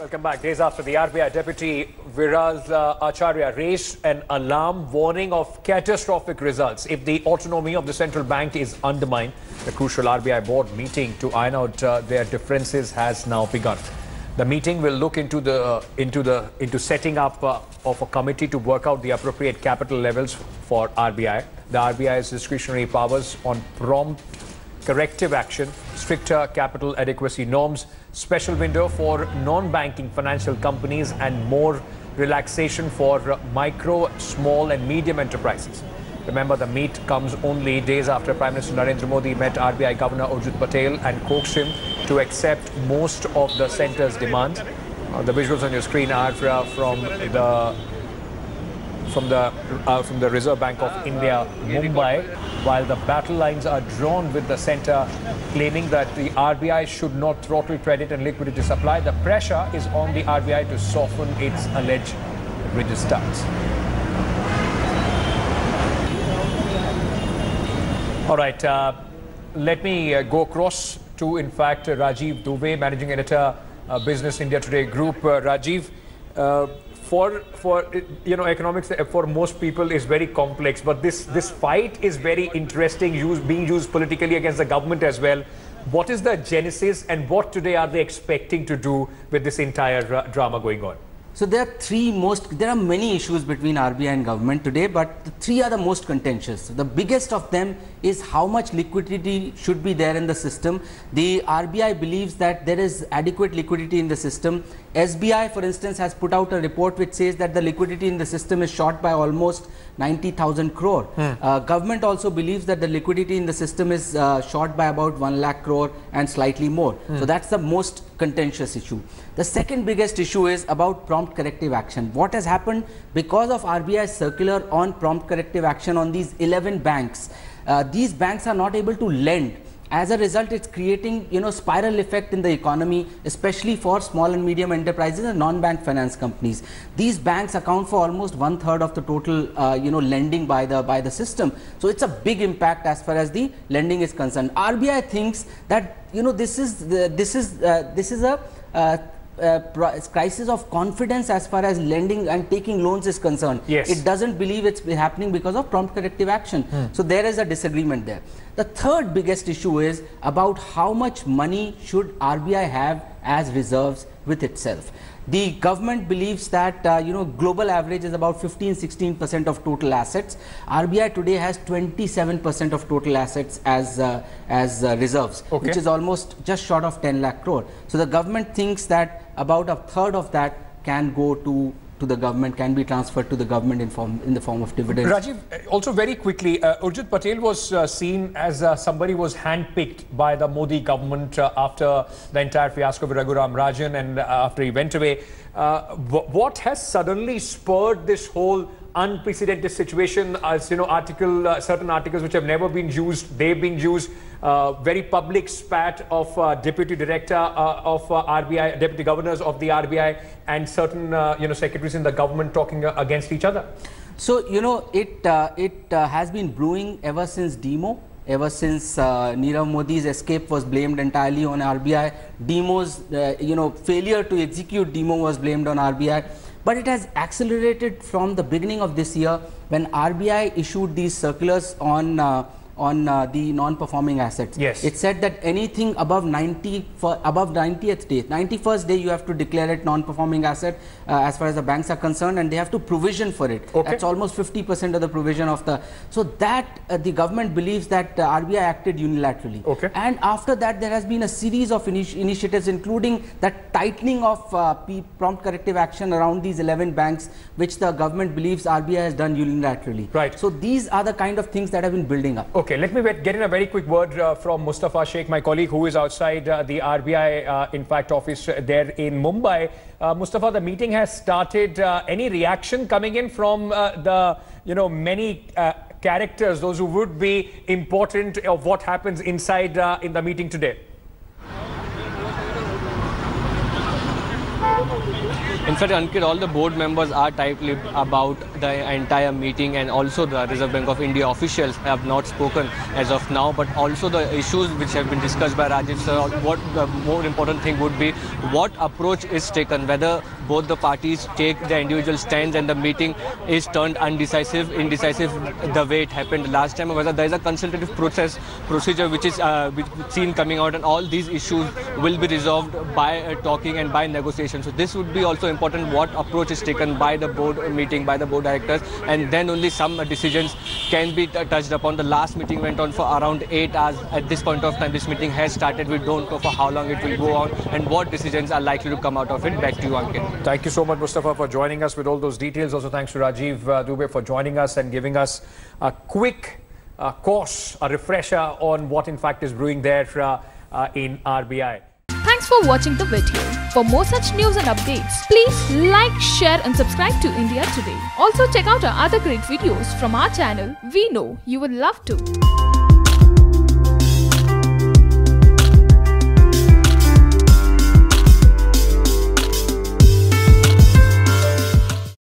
Welcome back. Days after the RBI Deputy Viraz Acharya raised an alarm warning of catastrophic results if the autonomy of the central bank is undermined. The crucial RBI board meeting to iron out their differences has now begun. The meeting will look into setting up of a committee to work out the appropriate capital levels for RBI. The RBI's discretionary powers on prompt corrective action, stricter capital adequacy norms, special window for non-banking financial companies and more relaxation for micro, small and medium enterprises. Remember, the meet comes only days after Prime Minister Narendra Modi met RBI Governor Urjit Patel and coaxed him to accept most of the centre's demands. The visuals on your screen are from the Reserve Bank of India, Mumbai, while the battle lines are drawn with the centre claiming that the RBI should not throttle credit and liquidity supply. The pressure is on the RBI to soften its alleged rigid stance. All right, let me go across to, in fact, Rajiv Dubey, Managing Editor, Business India Today Group. Rajiv, economics for most people is very complex, but this fight is very interesting, being used politically against the government as well. What is the genesis and what today are they expecting to do with this entire drama going on? So there are many issues between RBI and government today, but the three are the most contentious. The biggest of them is how much liquidity should be there in the system. The RBI believes that there is adequate liquidity in the system. SBI, for instance, has put out a report which says that the liquidity in the system is short by almost 90,000 crore. Government also believes that the liquidity in the system is short by about 1 lakh crore and slightly more. So that's the most contentious issue. The second biggest issue is about prompt corrective action. What has happened because of RBI's circular on prompt corrective action on these 11 banks? These banks are not able to lend. As a result, it's creating, spiral effect in the economy, especially for small and medium enterprises and non-bank finance companies. These banks account for almost 1/3 of the total, lending by the system. So it's a big impact as far as the lending is concerned. RBI thinks that this is a crisis of confidence as far as lending and taking loans is concerned. Yes. It doesn't believe it's happening because of prompt corrective action. So there is a disagreement there. The third biggest issue is about how much money should RBI have as reserves with itself. The government believes that global average is about 15-16% of total assets. RBI today has 27% of total assets as reserves, okay, which is almost just short of 10 lakh crore. So the government thinks that about 1/3 of that can go to the government, can be transferred to the government in the form of dividends. Rajiv, also very quickly, Urjit Patel was seen as somebody was handpicked by the Modi government after the entire fiasco with Raghuram Rajan and after he went away. What has suddenly spurred this whole unprecedented situation? As certain articles which have never been used, they've been used. Very public spat of deputy director of RBI, deputy governors of the RBI, and certain secretaries in the government talking against each other. So it has been brewing ever since demo. Ever since Nirav Modi's escape was blamed entirely on RBI. Demo's failure to execute demo was blamed on RBI. But it has accelerated from the beginning of this year when RBI issued these circulars on the non-performing assets. Yes. It said that anything above 90th day, 91st day, you have to declare it non-performing asset as far as the banks are concerned, and they have to provision for it. Okay. That's almost 50% of the provision of the. So that the government believes that RBI acted unilaterally. Okay. And after that, there has been a series of initiatives, including the tightening of prompt corrective action around these 11 banks, which the government believes RBI has done unilaterally. Right. So these are the kind of things that have been building up. Okay, let me get in a very quick word from Mustafa Sheikh, my colleague, who is outside the RBI, office there in Mumbai. Mustafa, the meeting has started. Any reaction coming in from the many characters, those who would be important of what happens inside in the meeting today? In fact, Ankit, all the board members are tight-lipped about the entire meeting, and also the Reserve Bank of India officials have not spoken as of now, but also the issues which have been discussed by Rajiv sir. What the more important thing would be, what approach is taken, whether both the parties take their individual stands and the meeting is turned indecisive the way it happened last time, or whether there is a consultative procedure which is seen coming out, and all these issues will be resolved by talking and by negotiation. So this would be also important, what approach is taken by the board meeting, by the board directors, and then only some decisions can be touched upon. The last meeting went on for around 8 hours. At this point of time, this meeting has started. We don't know for how long it will go on and what decisions are likely to come out of it. Back to you, Ankit. Thank you so much, Mustafa, for joining us with all those details. Also, thanks to Rajiv Dubey for joining us and giving us a quick course, a refresher on what in fact is brewing there in RBI. Thanks for watching the video. For more such news and updates, please like, share and subscribe to India Today. Also check out our other great videos from our channel. We know you will love to.